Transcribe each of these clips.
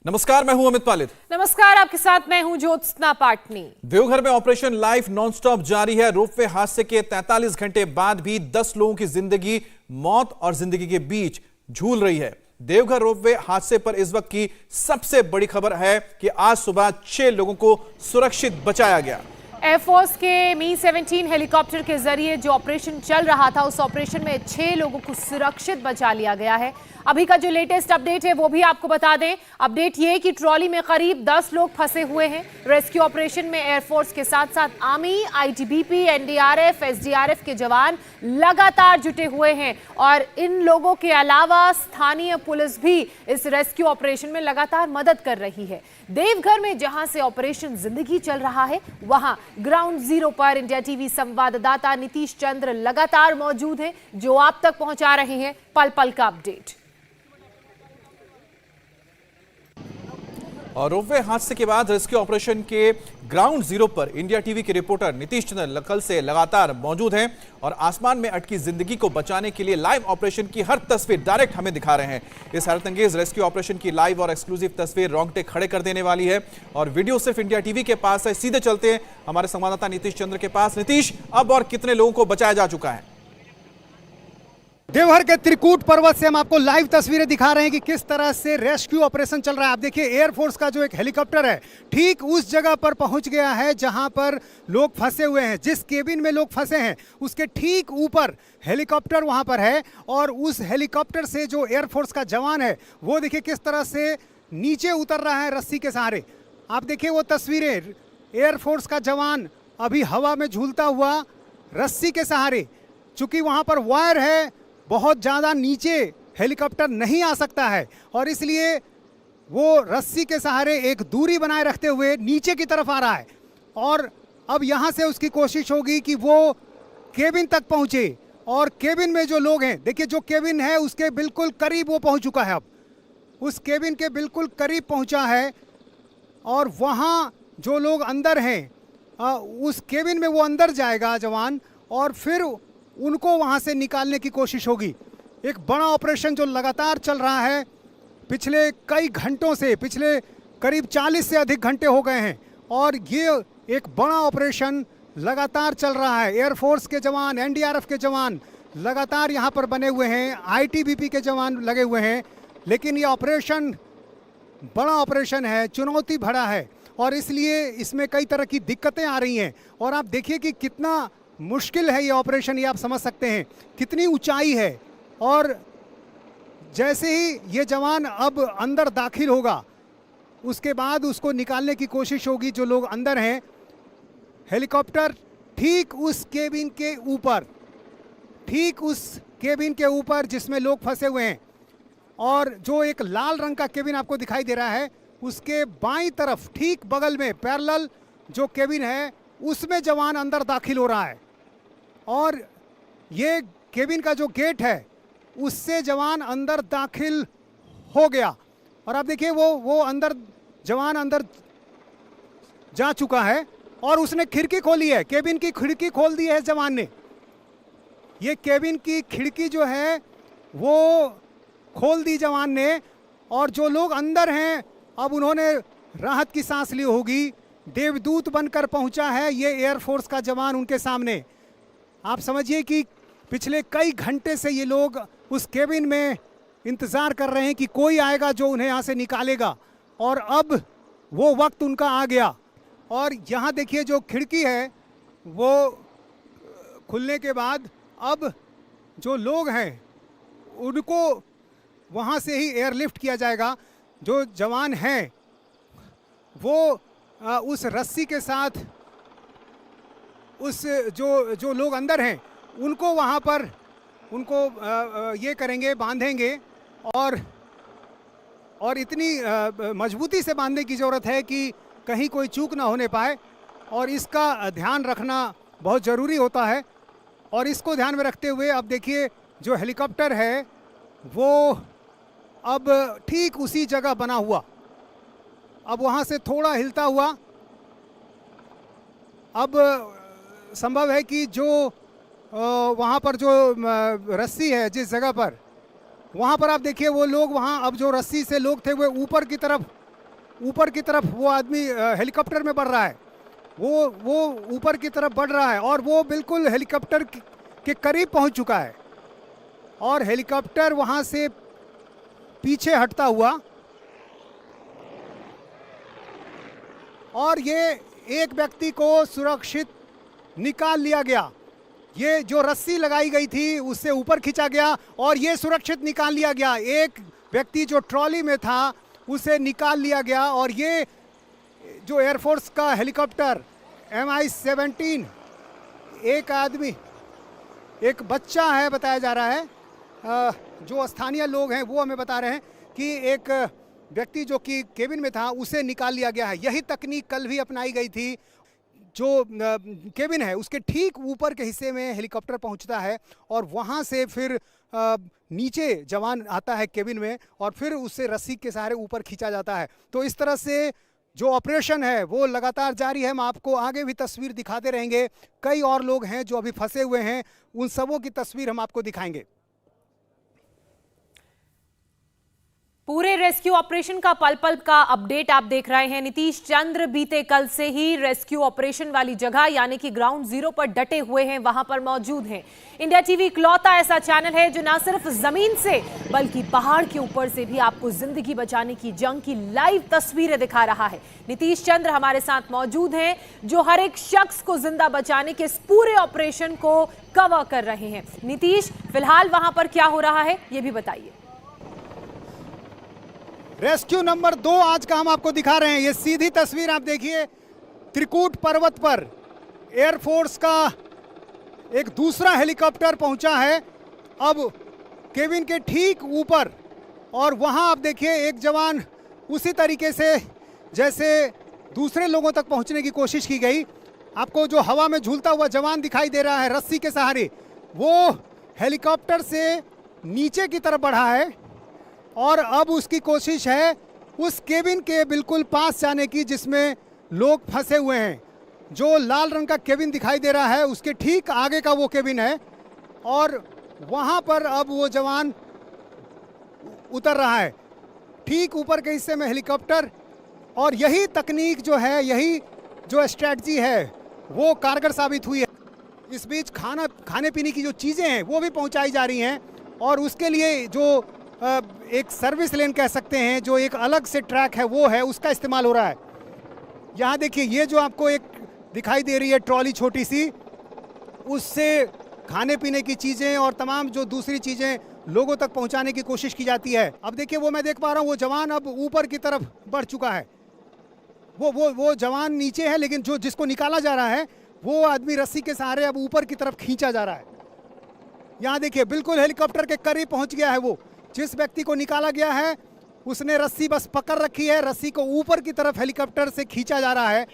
नमस्कार, मैं हूं अमित पालित। नमस्कार, आपके साथ मैं हूं ज्योत्सना पाटनी। देवघर में ऑपरेशन लाइफ नॉनस्टॉप जारी है। रोपवे हादसे के 43 घंटे बाद भी 10 लोगों की जिंदगी मौत और जिंदगी के बीच झूल रही है। देवघर रोपवे हादसे पर इस वक्त की सबसे बड़ी खबर है कि आज सुबह 6 लोगों को सुरक्षित बचाया गया। एयरफोर्स के मी-17 हेलीकॉप्टर के जरिए जो ऑपरेशन चल रहा था, उस ऑपरेशन में 6 लोगों को सुरक्षित बचा लिया गया है। अभी का जो लेटेस्ट अपडेट है वो भी आपको बता दें। अपडेट ये कि ट्रॉली में करीब 10 लोग फंसे हुए हैं। रेस्क्यू ऑपरेशन में एयरफोर्स के साथ साथ आर्मी, आईटीबीपी, एनडीआरएफ, एसडीआरएफ के जवान लगातार जुटे हुए हैं और इन लोगों के अलावा स्थानीय पुलिस भी इस रेस्क्यू ऑपरेशन में लगातार मदद कर रही है। देवघर में जहां से ऑपरेशन जिंदगी चल रहा है, वहां ग्राउंड जीरो पर इंडिया टीवी संवाददाता नीतीश चंद्र लगातार मौजूद हैं, जो आप तक पहुंचा रहे हैं पल पल का अपडेट। और रोपवे हादसे के बाद रेस्क्यू ऑपरेशन के ग्राउंड जीरो पर इंडिया टीवी के रिपोर्टर नीतीश चंद्र कल से लगातार मौजूद हैं और आसमान में अटकी जिंदगी को बचाने के लिए लाइव ऑपरेशन की हर तस्वीर डायरेक्ट हमें दिखा रहे हैं। इस हैरतअंगेज रेस्क्यू ऑपरेशन की लाइव और एक्सक्लूसिव तस्वीर रोंगटे खड़े कर देने वाली है और वीडियो सिर्फ इंडिया टीवी के पास है। सीधे चलते हैं हमारे संवाददाता नीतीश चंद्र के पास। नीतीश, अब और कितने लोगों को बचाया जा चुका है? देवघर के त्रिकूट पर्वत से हम आपको लाइव तस्वीरें दिखा रहे हैं कि किस तरह से रेस्क्यू ऑपरेशन चल रहा है। आप देखिए, एयरफोर्स का जो एक हेलीकॉप्टर है ठीक उस जगह पर पहुंच गया है जहां पर लोग फंसे हुए हैं। जिस केबिन में लोग फंसे हैं उसके ठीक ऊपर हेलीकॉप्टर वहां पर है और उस हेलीकॉप्टर से जो एयरफोर्स का जवान है वो देखिए किस तरह से नीचे उतर रहा है रस्सी के सहारे। आप देखिए वो तस्वीरें, एयरफोर्स का जवान अभी हवा में झूलता हुआ रस्सी के सहारे। चूंकि वहां पर वायर है, बहुत ज़्यादा नीचे हेलीकॉप्टर नहीं आ सकता है और इसलिए वो रस्सी के सहारे एक दूरी बनाए रखते हुए नीचे की तरफ आ रहा है और अब यहाँ से उसकी कोशिश होगी कि वो केबिन तक पहुँचे। और केबिन में जो लोग हैं, देखिए जो केबिन है उसके बिल्कुल करीब वो पहुँच चुका है। अब उस केबिन के बिल्कुल करीब पहुँचा है और वहाँ जो लोग अंदर हैं उस केबिन में वो अंदर जाएगा जवान और फिर उनको वहां से निकालने की कोशिश होगी। एक बड़ा ऑपरेशन जो लगातार चल रहा है पिछले कई घंटों से, पिछले करीब 40 से अधिक घंटे हो गए हैं और ये एक बड़ा ऑपरेशन लगातार चल रहा है। एयरफोर्स के जवान, एनडीआरएफ के जवान लगातार यहाँ पर बने हुए हैं, आईटीबीपी के जवान लगे हुए हैं। लेकिन ये ऑपरेशन बड़ा ऑपरेशन है, चुनौती भरा है और इसलिए इसमें कई तरह की दिक्कतें आ रही हैं। और आप देखिए कि कितना मुश्किल है ये ऑपरेशन, ये आप समझ सकते हैं कितनी ऊंचाई है। और जैसे ही ये जवान अब अंदर दाखिल होगा उसके बाद उसको निकालने की कोशिश होगी। जो लोग अंदर हैं, हेलीकॉप्टर ठीक उस केबिन के ऊपर, ठीक उस केबिन के ऊपर जिसमें लोग फंसे हुए हैं और जो एक लाल रंग का केबिन आपको दिखाई दे रहा है उसके बाईं तरफ ठीक बगल में पैरेलल जो केबिन है उसमें जवान अंदर दाखिल हो रहा है और ये केबिन का जो गेट है उससे जवान अंदर दाखिल हो गया। और आप देखिए वो अंदर जवान अंदर जा चुका है और उसने खिड़की खोली है, केबिन की खिड़की खोल दी है जवान ने। ये केबिन की खिड़की जो है वो खोल दी जवान ने और जो लोग अंदर हैं अब उन्होंने राहत की सांस ली होगी। देवदूत बनकर पहुंचा है ये एयरफोर्स का जवान उनके सामने। आप समझिए कि पिछले कई घंटे से ये लोग उस केबिन में इंतज़ार कर रहे हैं कि कोई आएगा जो उन्हें यहाँ से निकालेगा और अब वो वक्त उनका आ गया। और यहाँ देखिए जो खिड़की है वो खुलने के बाद अब जो लोग हैं उनको वहाँ से ही एयरलिफ्ट किया जाएगा। जो जवान हैं वो उस रस्सी के साथ उस जो लोग अंदर हैं उनको वहाँ पर उनको ये करेंगे, बांधेंगे और इतनी मजबूती से बांधने की ज़रूरत है कि कहीं कोई चूक ना होने पाए और इसका ध्यान रखना बहुत ज़रूरी होता है। और इसको ध्यान में रखते हुए अब देखिए जो हेलीकॉप्टर है वो अब ठीक उसी जगह बना हुआ, अब वहाँ से थोड़ा हिलता हुआ अब संभव है कि जो वहाँ पर जो रस्सी है जिस जगह पर, वहाँ पर आप देखिए वो लोग वहाँ अब जो रस्सी से लोग थे वो ऊपर की तरफ ऊपर की तरफ वो आदमी हेलीकॉप्टर में बढ़ रहा है, वो ऊपर की तरफ बढ़ रहा है और वो बिल्कुल हेलीकॉप्टर के करीब पहुंच चुका है और हेलीकॉप्टर वहां से पीछे हटता हुआ और ये एक व्यक्ति को सुरक्षित निकाल लिया गया। ये जो रस्सी लगाई गई थी उससे ऊपर खींचा गया और ये सुरक्षित निकाल लिया गया। एक व्यक्ति जो ट्रॉली में था उसे निकाल लिया गया और ये जो एयरफोर्स का हेलीकॉप्टर MI-17, एक आदमी, एक बच्चा है बताया जा रहा है। जो स्थानीय लोग हैं वो हमें बता रहे हैं कि एक व्यक्ति जो कि केबिन में था उसे निकाल लिया गया है। यही तकनीक कल भी अपनाई गई थी। जो केबिन है उसके ठीक ऊपर के हिस्से में हेलीकॉप्टर पहुंचता है और वहां से फिर नीचे जवान आता है केबिन में और फिर उससे रस्सी के सहारे ऊपर खींचा जाता है। तो इस तरह से जो ऑपरेशन है वो लगातार जारी है। हम आपको आगे भी तस्वीर दिखाते रहेंगे। कई और लोग हैं जो अभी फंसे हुए हैं, उन सबों की तस्वीर हम आपको दिखाएंगे। पूरे रेस्क्यू ऑपरेशन का पल पल का अपडेट आप देख रहे हैं। नीतीश चंद्र बीते कल से ही रेस्क्यू ऑपरेशन वाली जगह यानी कि ग्राउंड जीरो पर डटे हुए हैं, वहां पर मौजूद हैं। इंडिया टीवी इकलौता ऐसा चैनल है जो न सिर्फ जमीन से बल्कि पहाड़ के ऊपर से भी आपको जिंदगी बचाने की जंग की लाइव तस्वीरें दिखा रहा है। नीतीश चंद्र हमारे साथ मौजूद हैं जो हर एक शख्स को जिंदा बचाने के इस पूरे ऑपरेशन को कवर कर रहे हैं। नीतीश, फिलहाल वहां पर क्या हो रहा है ये भी बताइए। रेस्क्यू नंबर 2 आज का हम आपको दिखा रहे हैं। ये सीधी तस्वीर आप देखिए, त्रिकूट पर्वत पर एयरफोर्स का एक दूसरा हेलीकॉप्टर पहुंचा है अब केबिन के ठीक ऊपर और वहां आप देखिए एक जवान उसी तरीके से जैसे दूसरे लोगों तक पहुंचने की कोशिश की गई। आपको जो हवा में झूलता हुआ जवान दिखाई दे रहा है रस्सी के सहारे, वो हेलीकॉप्टर से नीचे की तरफ बढ़ा है और अब उसकी कोशिश है उस केबिन के बिल्कुल पास जाने की जिसमें लोग फंसे हुए हैं। जो लाल रंग का केबिन दिखाई दे रहा है उसके ठीक आगे का वो केबिन है और वहां पर अब वो जवान उतर रहा है ठीक ऊपर के हिस्से में हेलीकॉप्टर। और यही तकनीक जो है, यही जो स्ट्रैटेजी है वो कारगर साबित हुई है। इस बीच खाने पीने की जो चीज़ें हैं वो भी पहुंचाई जा रही हैं और उसके लिए जो एक सर्विस लेन कह सकते हैं, जो एक अलग से ट्रैक है वो है, उसका इस्तेमाल हो रहा है। यहाँ देखिए ये जो आपको एक दिखाई दे रही है ट्रॉली छोटी सी, उससे खाने पीने की चीज़ें और तमाम जो दूसरी चीज़ें लोगों तक पहुँचाने की कोशिश की जाती है। अब देखिए वो मैं देख पा रहा हूँ वो जवान अब ऊपर की तरफ बढ़ चुका है। वो जवान नीचे है लेकिन जो जिसको निकाला जा रहा है वो आदमी रस्सी के सहारे अब ऊपर की तरफ खींचा जा रहा है। यहाँ देखिए बिल्कुल हेलीकॉप्टर के करीब पहुँच गया है। वो जिस व्यक्ति को निकाला गया है उसने रस्सी बस पकड़ रखी है, रस्सी को ऊपर की तरफ हेलीकॉप्टर से खींचा जा रहा है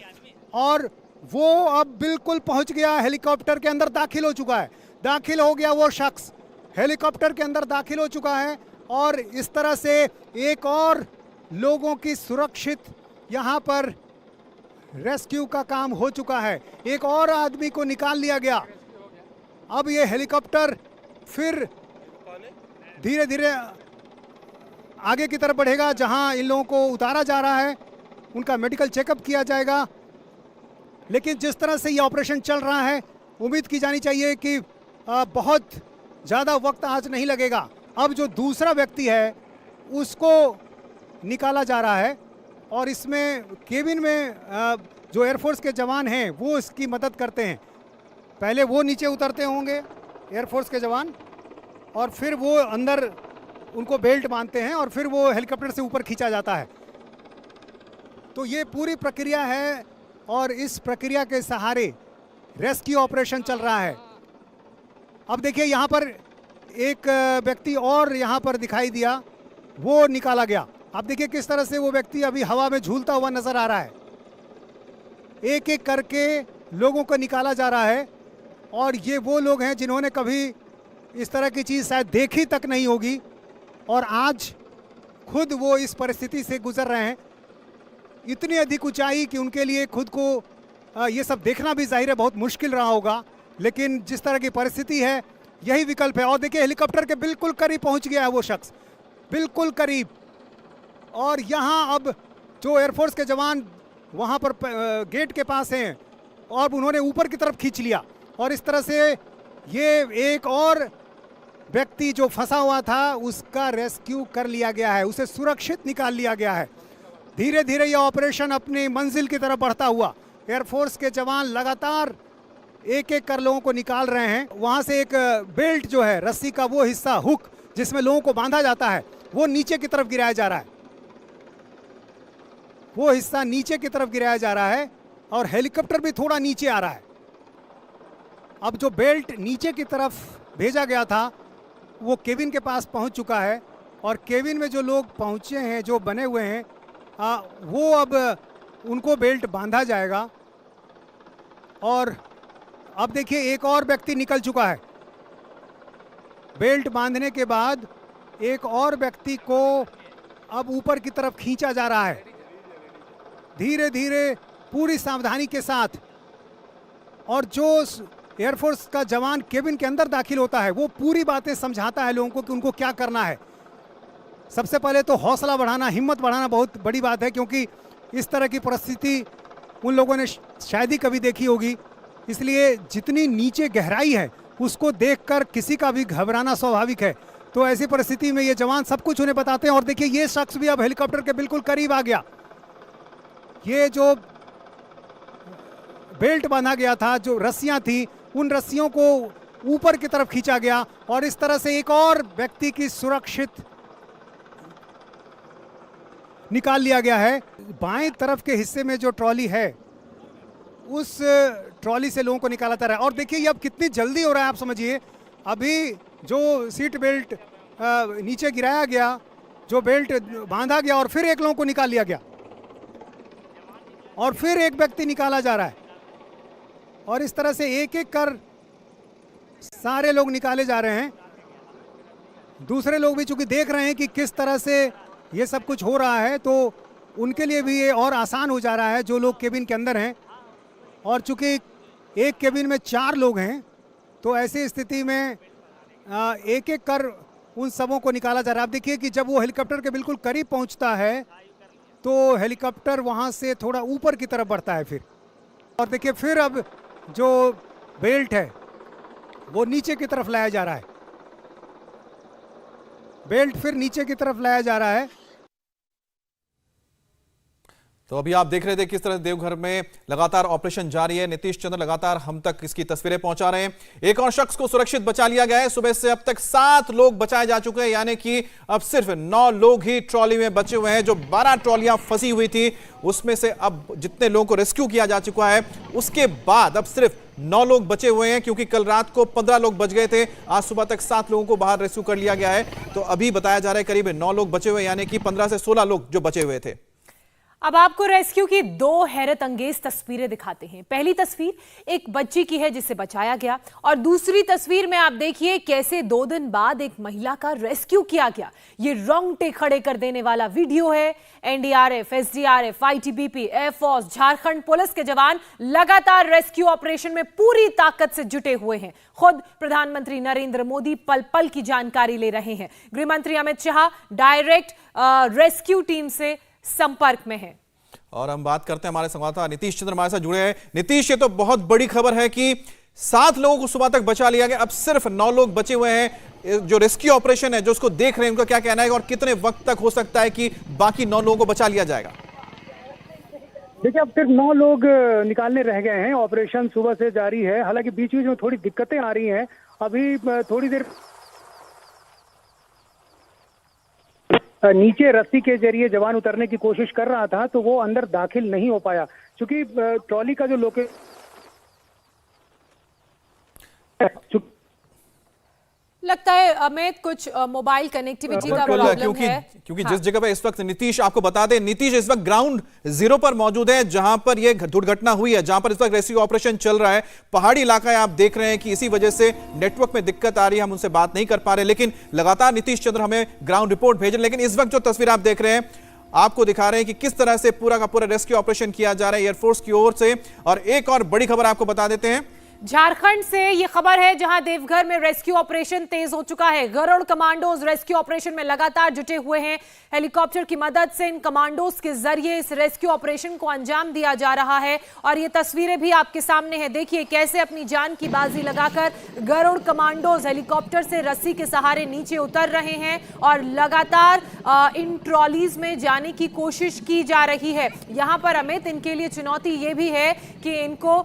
और वो अब बिल्कुल पहुंच गया, हेलीकॉप्टर के अंदर दाखिल हो चुका है। दाखिल हो गया वो शख्स, हेलीकॉप्टर के अंदर दाखिल हो चुका है और इस तरह से एक और लोगों की सुरक्षित यहाँ पर रेस्क्यू का काम हो चुका है। एक और आदमी को निकाल लिया गया। अब ये हेलीकॉप्टर फिर धीरे धीरे आगे की तरफ बढ़ेगा जहां इन लोगों को उतारा जा रहा है, उनका मेडिकल चेकअप किया जाएगा। लेकिन जिस तरह से ये ऑपरेशन चल रहा है उम्मीद की जानी चाहिए कि बहुत ज़्यादा वक्त आज नहीं लगेगा। अब जो दूसरा व्यक्ति है उसको निकाला जा रहा है और इसमें केबिन में जो एयरफोर्स के जवान हैं वो इसकी मदद करते हैं। पहले वो नीचे उतरते होंगे एयरफोर्स के जवान और फिर वो अंदर उनको बेल्ट बांधते हैं और फिर वो हेलीकॉप्टर से ऊपर खींचा जाता है। तो ये पूरी प्रक्रिया है और इस प्रक्रिया के सहारे रेस्क्यू ऑपरेशन चल रहा है। अब देखिए यहाँ पर एक व्यक्ति और यहाँ पर दिखाई दिया, वो निकाला गया। आप देखिए किस तरह से वो व्यक्ति अभी हवा में झूलता हुआ नजर आ रहा है। एक एक करके लोगों को निकाला जा रहा है और ये वो लोग हैं जिन्होंने कभी इस तरह की चीज़ शायद देखी तक नहीं होगी और आज खुद वो इस परिस्थिति से गुजर रहे हैं। इतनी अधिक ऊंचाई कि उनके लिए खुद को ये सब देखना भी जाहिर है बहुत मुश्किल रहा होगा, लेकिन जिस तरह की परिस्थिति है यही विकल्प है। और देखिए हेलीकॉप्टर के बिल्कुल करीब पहुंच गया है वो शख्स, बिल्कुल करीब। और यहाँ अब जो एयरफोर्स के जवान वहां पर गेट के पास हैं और उन्होंने ऊपर की तरफ खींच लिया और इस तरह से ये एक और व्यक्ति जो फंसा हुआ था उसका रेस्क्यू कर लिया गया है, उसे सुरक्षित निकाल लिया गया है। धीरे धीरे यह ऑपरेशन अपनी मंजिल की तरफ बढ़ता हुआ एयरफोर्स के जवान लगातार एक एक कर लोगों को निकाल रहे हैं। वहां से एक बेल्ट जो है, रस्सी का वो हिस्सा, हुक जिसमें लोगों को बांधा जाता है, वो नीचे की तरफ गिराया जा रहा है। वो हिस्सा नीचे की तरफ गिराया जा रहा है और हेलीकॉप्टर भी थोड़ा नीचे आ रहा है। अब जो बेल्ट नीचे की तरफ भेजा गया था वो केबिन के पास पहुंच चुका है और केबिन में जो लोग पहुंचे हैं, जो बने हुए हैं, वो अब उनको बेल्ट बांधा जाएगा। और अब देखिए एक और व्यक्ति निकल चुका है। बेल्ट बांधने के बाद एक और व्यक्ति को अब ऊपर की तरफ खींचा जा रहा है, धीरे धीरे पूरी सावधानी के साथ। और जो एयरफोर्स का जवान केबिन के अंदर दाखिल होता है वो पूरी बातें समझाता है लोगों को कि उनको क्या करना है। सबसे पहले तो हौसला बढ़ाना, हिम्मत बढ़ाना बहुत बड़ी बात है, क्योंकि इस तरह की परिस्थिति उन लोगों ने शायद ही कभी देखी होगी। इसलिए जितनी नीचे गहराई है उसको देखकर किसी का भी घबराना स्वाभाविक है। तो ऐसी परिस्थिति में ये जवान सब कुछ उन्हें बताते हैं। और देखिए ये शख्स भी अब हेलीकॉप्टर के बिल्कुल करीब आ गया। ये जो बेल्ट बांधा गया था, जो रस्सियां थी, उन रस्सियों को ऊपर की तरफ खींचा गया और इस तरह से एक और व्यक्ति की सुरक्षित निकाल लिया गया है। बाएं तरफ के हिस्से में जो ट्रॉली है उस ट्रॉली से लोगों को निकाला जा रहा है। और देखिए ये अब कितनी जल्दी हो रहा है, आप समझिए। अभी जो सीट बेल्ट नीचे गिराया गया, जो बेल्ट बांधा गया और फिर एक लोगों को निकाल लिया गया और फिर एक व्यक्ति निकाला जा रहा है और इस तरह से एक एक कर सारे लोग निकाले जा रहे हैं। दूसरे लोग भी चूंकि देख रहे हैं कि किस तरह से ये सब कुछ हो रहा है, तो उनके लिए भी ये और आसान हो जा रहा है, जो लोग केबिन के अंदर हैं। और चूंकि एक केबिन में 4 लोग हैं तो ऐसी स्थिति में एक एक कर उन सबों को निकाला जा रहा है। आप देखिए कि जब वो हेलीकॉप्टर के बिल्कुल करीब पहुंचता है तो हेलीकॉप्टर वहां से थोड़ा ऊपर की तरफ बढ़ता है फिर। और देखिए फिर अब जो बेल्ट है वो नीचे की तरफ लाया जा रहा है। बेल्ट फिर नीचे की तरफ लाया जा रहा है। तो अभी आप देख रहे थे किस तरह देवघर में लगातार ऑपरेशन जारी है। नीतीश चंद्र लगातार हम तक इसकी तस्वीरें पहुंचा रहे हैं। एक और शख्स को सुरक्षित बचा लिया गया है। सुबह से अब तक 7 लोग बचाए जा चुके हैं, यानी कि अब सिर्फ 9 लोग ही ट्रॉली में बचे हुए हैं। जो 12 ट्रॉलियां फंसी हुई थी उसमें से अब जितने लोगों को रेस्क्यू किया जा चुका है उसके बाद अब सिर्फ 9 लोग बचे हुए हैं, क्योंकि कल रात को 15 लोग बच गए थे। आज सुबह तक 7 लोगों को बाहर रेस्क्यू कर लिया गया है। तो अभी बताया जा रहा है करीब 9 लोग बचे हुए, यानी कि 15 से 16 लोग जो बचे हुए थे। अब आपको रेस्क्यू की 2 हैरत अंगेज तस्वीरें दिखाते हैं। पहली तस्वीर एक बच्ची की है जिसे बचाया गया, और दूसरी तस्वीर में आप देखिए कैसे 2 दिन बाद एक महिला का रेस्क्यू किया गया। ये रोंगटे खड़े कर देने वाला वीडियो है। NDRF, SDRF, ITBP, air force, Jharkhand police के जवान लगातार रेस्क्यू ऑपरेशन में पूरी ताकत से जुटे हुए हैं। खुद प्रधानमंत्री नरेंद्र मोदी पल पल की जानकारी ले रहे हैं। गृह मंत्री Amit Shah direct rescue team से संपर्क में है। और हम बात करते हैं, हमारे संवाददाता नीतीश चंद्र हमारे साथ जुड़े हैं। नीतीश, ये तो बहुत बड़ी खबर है कि 7 लोगों को सुबह तक बचा लिया गया, अब सिर्फ 9 लोग बचे हुए हैं। जो रेस्क्यू ऑपरेशन है, जो उसको देख रहे हैं, उनका क्या कहना है और कितने वक्त तक हो सकता है कि बाकी 9 लोगों को बचा लिया जाएगा? देखिए अब सिर्फ 9 लोग निकालने रह गए हैं। ऑपरेशन सुबह से जारी है, हालांकि बीच बीच में थोड़ी दिक्कतें आ रही हैं। अभी थोड़ी देर नीचे रस्सी के जरिए जवान उतरने की कोशिश कर रहा था तो वो अंदर दाखिल नहीं हो पाया, क्योंकि ट्रॉली का जो लगता है अमित कुछ मोबाइल कनेक्टिविटी का प्रॉब्लम है। क्योंकि जिस जगह पर इस वक्त नीतीश, आपको बता दें, नीतीश इस वक्त ग्राउंड 0 पर मौजूद है, जहां पर यह दुर्घटना हुई है, जहां पर इस वक्त रेस्क्यू ऑपरेशन चल रहा है। पहाड़ी इलाका है, आप देख रहे हैं कि इसी वजह से नेटवर्क में दिक्कत आ रही है, हम उनसे बात नहीं कर पा रहे, लेकिन लगातार नीतीश चंद्र हमें ग्राउंड रिपोर्ट भेज रहे हैं। लेकिन इस वक्त जो तस्वीर आप देख रहे हैं, आपको दिखा रहे हैं कि किस तरह से पूरा का पूरा रेस्क्यू ऑपरेशन किया जा रहा है एयरफोर्स की ओर से। और एक और बड़ी खबर आपको बता देते हैं। झारखंड से ये खबर है, जहां देवघर में रेस्क्यू ऑपरेशन तेज हो चुका है। गरुड़ कमांडोज रेस्क्यू ऑपरेशन में लगातार जुटे हुए हैं। हेलीकॉप्टर की मदद से इन कमांडोज के जरिए इस रेस्क्यू ऑपरेशन को अंजाम दिया जा रहा है और ये तस्वीरें भी आपके सामने हैं। देखिए कैसे अपनी जान की बाजी लगाकर गरुड़ कमांडोज हेलीकॉप्टर से रस्सी के सहारे नीचे उतर रहे हैं और लगातार इन ट्रॉलीज में जाने की कोशिश की जा रही है। यहां पर अमित, इनके लिए चुनौती ये भी है कि इनको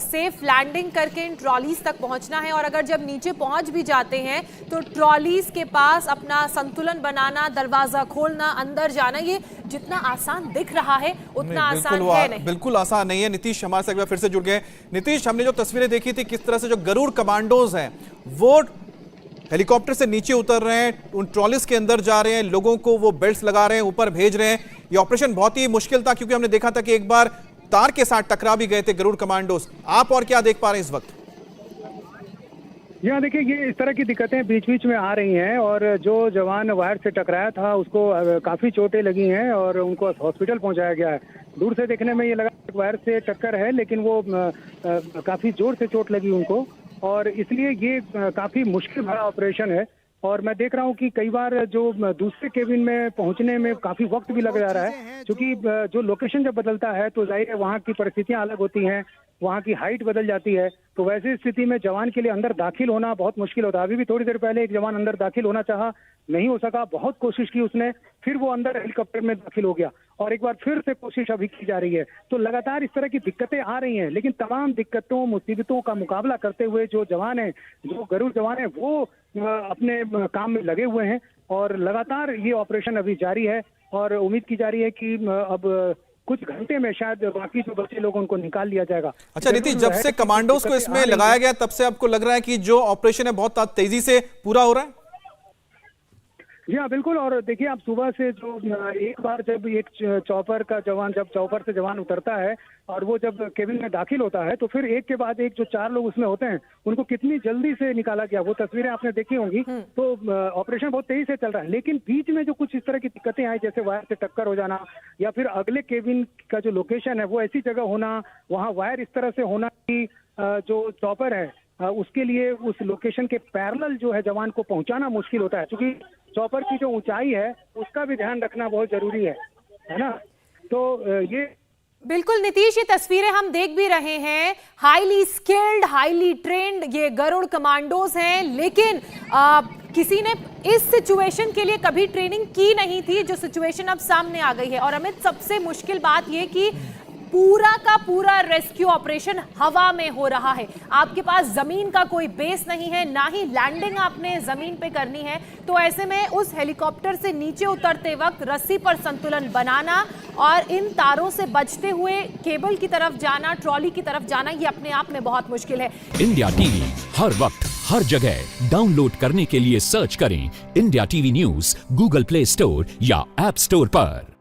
सेफ लैंडिंग करके इन ट्रॉलीज तक पहुंचना है और अगर जब नीचे पहुंच भी जाते हैं तो ट्रॉलीज के पास अपना संतुलन बनाना, दरवाजा खोलना, अंदर जाना, ये जितना आसान दिख रहा है उतना आसान है नहीं। बिल्कुल आसान नहीं है। नीतीश हमारे साथ एक बार फिर से जुड़ गए। नीतीश, हमने जो तस्वीरें देखी थी किस तरह से जो गरुड़ कमांडोज हैं वो हेलीकॉप्टर से नीचे उतर रहे हैं, उन ट्रॉलीज के अंदर जा रहे हैं, लोगों को वो बेल्ट्स लगा रहे हैं, ऊपर भेज रहे हैं। ये ऑपरेशन बहुत ही मुश्किल था क्योंकि हमने देखा था कि एक बार तार के साथ टकरा भी गए थे गरुड़ कमांडोज। आप और क्या देख पा रहे हैं इस वक्त? यहाँ देखिए, ये इस तरह की दिक्कतें बीच बीच में आ रही हैं और जो जवान वायर से टकराया था उसको काफी चोटें लगी हैं और उनको हॉस्पिटल पहुंचाया गया है। दूर से देखने में ये लगा वायर से टक्कर है, लेकिन वो काफी जोर से चोट लगी उनको और इसलिए ये काफी मुश्किल भरा ऑपरेशन है। और मैं देख रहा हूँ कि कई बार जो दूसरे केबिन में पहुंचने में काफी वक्त भी लग जा रहा है, क्योंकि जो लोकेशन जब बदलता है तो जाहिर है वहाँ की परिस्थितियां अलग होती हैं, वहाँ की हाइट बदल जाती है, तो वैसी स्थिति में जवान के लिए अंदर दाखिल होना बहुत मुश्किल होता है। अभी भी थोड़ी देर पहले एक जवान अंदर दाखिल होना चाहा, नहीं हो सका, बहुत कोशिश की उसने, फिर वो अंदर हेलीकॉप्टर में दाखिल हो गया और एक बार फिर से कोशिश अभी की जा रही है। तो लगातार इस तरह की दिक्कतें आ रही हैं, लेकिन तमाम दिक्कतों मुसीबतों का मुकाबला करते हुए जो जवान है, जो गरुड़ जवान है, वो अपने काम में लगे हुए हैं और लगातार ये ऑपरेशन अभी जारी है और उम्मीद की जा रही है कि अब कुछ घंटे में शायद बाकी जो बचे लोग उनको निकाल लिया जाएगा। अच्छा नीतीश, जब से कमांडोज को इसमें लगाया गया तब से आपको लग रहा है कि जो ऑपरेशन है बहुत तेजी से पूरा हो रहा है? जी हाँ, बिल्कुल। और देखिए, आप सुबह से जो एक बार जब एक चॉपर का जवान, जब चॉपर से जवान उतरता है और वो जब केबिन में दाखिल होता है तो फिर एक के बाद एक जो 4 लोग उसमें होते हैं उनको कितनी जल्दी से निकाला गया, वो तस्वीरें आपने देखी होंगी। तो ऑपरेशन बहुत तेजी से चल रहा है, लेकिन बीच में जो कुछ इस तरह की दिक्कतें आई, जैसे वायर से टक्कर हो जाना या फिर अगले केबिन का जो लोकेशन है वो ऐसी जगह होना, वहाँ वायर इस तरह से होना कि जो चॉपर है उसके लिए उस लोकेशन के पैरेलल जो है जवान को पहुंचाना मुश्किल होता है, क्योंकि चॉपर की जो ऊंचाई है उसका भी ध्यान रखना बहुत जरूरी है ना। तो ये बिल्कुल नीतीश, ये तस्वीरें हम देख भी रहे हैं, हाईली स्किल्ड, हाईली ट्रेंड ये गरुड़ कमांडोज हैं, लेकिन किसी ने इस सिचुएशन के लिए कभी ट्रेनिंग की नहीं थी जो सिचुएशन अब सामने आ गई है। और अमित, सबसे मुश्किल बात ये कि पूरा का पूरा रेस्क्यू ऑपरेशन हवा में हो रहा है। आपके पास जमीन का कोई बेस नहीं है, ना ही लैंडिंग आपने जमीन पे करनी है, तो ऐसे में उस हेलीकॉप्टर से नीचे उतरते वक्त रस्सी पर संतुलन बनाना और इन तारों से बचते हुए केबल की तरफ जाना, ट्रॉली की तरफ जाना, ये अपने आप में बहुत मुश्किल है। इंडिया टीवी हर वक्त हर जगह डाउनलोड करने के लिए सर्च करें India TV news Google play store या ऐप स्टोर पर।